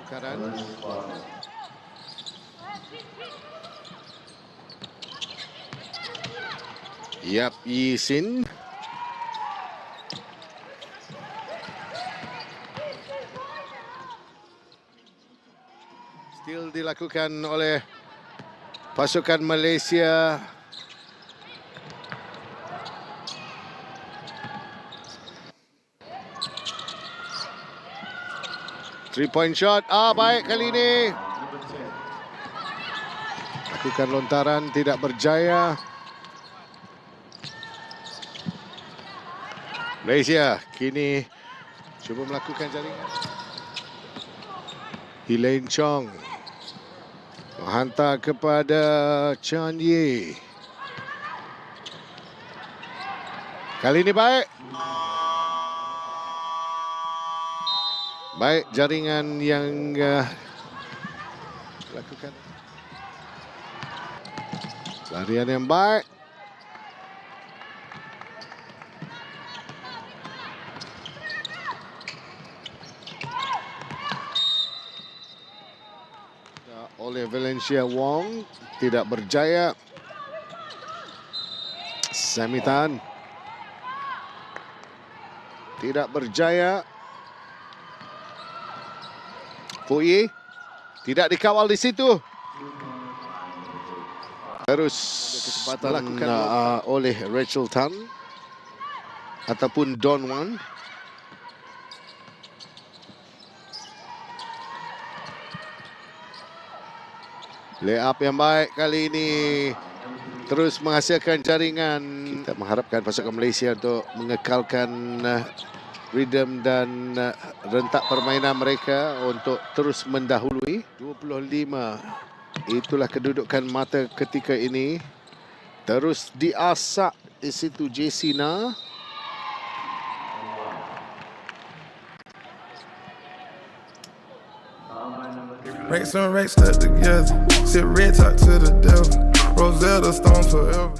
pertukaran. Yap Yisin. Still dilakukan oleh pasukan Malaysia. Three-point shot. Baik kali ini. Lakukan lontaran, tidak berjaya. Malaysia kini cuba melakukan jaringan. Elaine Chong menghantar kepada Chan Ye. Kali ini baik. Baik jaringan yang lakukan. Larian yang baik. Oleh Valencia Wong, tidak berjaya. Sammy Tan tidak berjaya. Foye tidak dikawal di situ. Terus kesempatan lakukan oleh Rachel Tan ataupun Don Wan. Layup yang baik kali ini terus menghasilkan jaringan. Kita mengharapkan pasukan Malaysia untuk mengekalkan rhythm dan rentak permainan mereka untuk terus mendahului. 25. Itulah kedudukan mata ketika ini. Terus diasak di situ Jessina. Racks and racks stuck together. Sit red talk to the devil. Rosetta Stone forever.